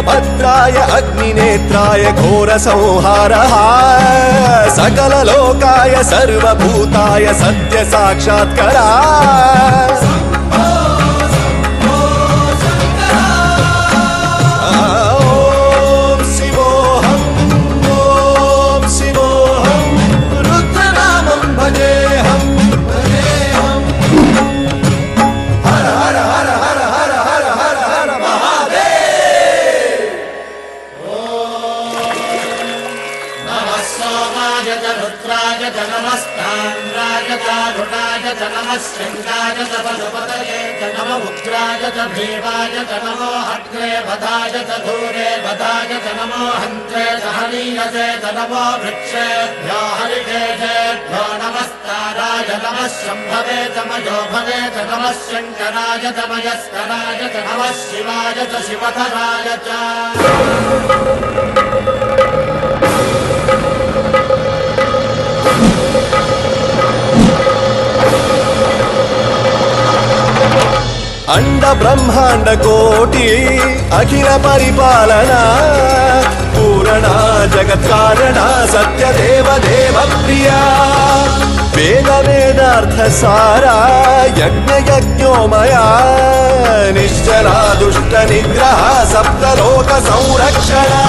भद्राय अग्निनेत्राय घोरसंहारः सकललोकाय सर्वभूताय सत्यसाक्षात्करः नमस्तान्द्राय चारुणाय च नमः शृङ्गाय च पशुपतये च नमः उग्राय च भीमाय च नमो हट्रे वधाय च धूरे वधाय च नमो हन्त्रे च हनीयसे च नमो वृक्षेभ्यो हरिकेशेभ्यो नमस्ताराय नमः शम्भवे च मयोभवे च नमः शङ्कराय च मयस्कराय च नमः शिवाय च शिवधराय च अंड ब्रह्मांड कोटि अखिल परिपालना पूरणा जगत्कारणा सत्यदेव देव प्रिया वेद वेदार्थ सारा यज्ञ यज्ञोमया निश्चला दुष्ट निग्रह सप्तलोक संरक्षणा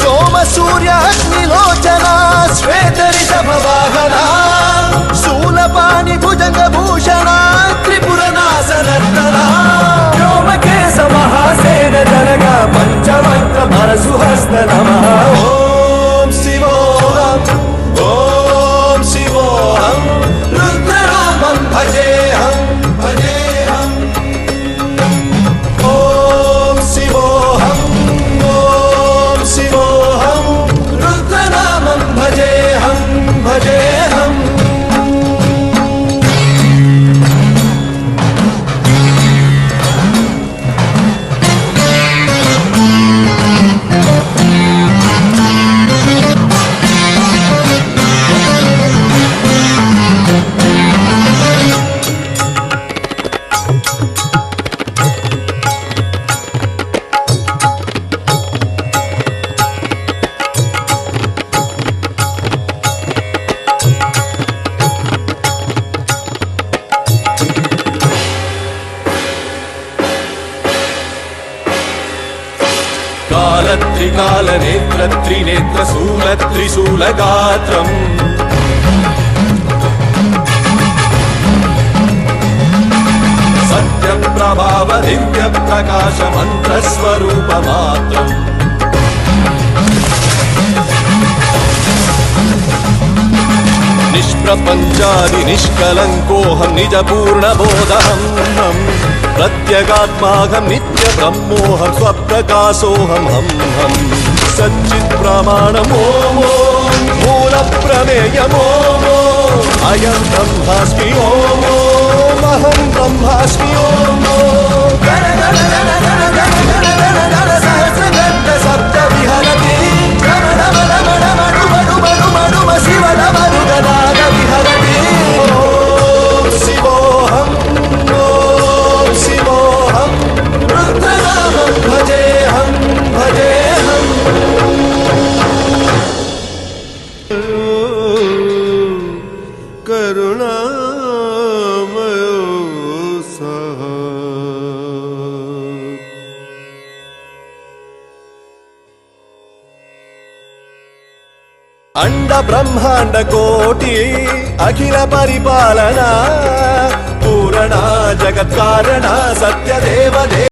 सोम सूर्य अग्निलोचना श्वेत ऋषभ वाहना शूलपाणि भुजंग भूषणा त्रिपुरनाशनर्तना व्योमकेश महासेन जनगा पंचवक्त्र परशुहस्त नमः ओम शिवोऽहम् ओम शिवोऽहम् रुद्रनामं भजेऽहम् भजेऽहम् ओम शिवोऽहम् रुद्रनामं भजेऽहम् भजेऽहम् कालत्रिकाल नेत्र त्रिनेत्र शूल त्रिशूल गात्रम् सत्य प्रभाव दिव्य प्रकाश मंत्र स्वरूप मात्रम् निष्प्रपंचादि निष्कलंकोऽहं निज पूर्ण बोधहम् प्रत्यगात्माहं नित्य ब्रह्मोऽहं स्वप्रकाशोऽहं हम सच्चित् प्रमाणम् ओम मूल प्रमेयम् ओम अयं ब्रह्मास्मि ओम अहं ब्रह्मास्मि ओम गण गण गण गण गण गण गण गण सहस्रगण सप्त विहरति रमण रमण रमण मनु मनु मनु शिव रमण गणाद विहरति ओम शिवोऽहम् रुद्रनामं भजेऽहम् भजेऽहम् करुणामयो सः अंड ब्रह्मांड कोटि अखिल परिपालना पूरणा जगत्कारणा सत्यदेव देव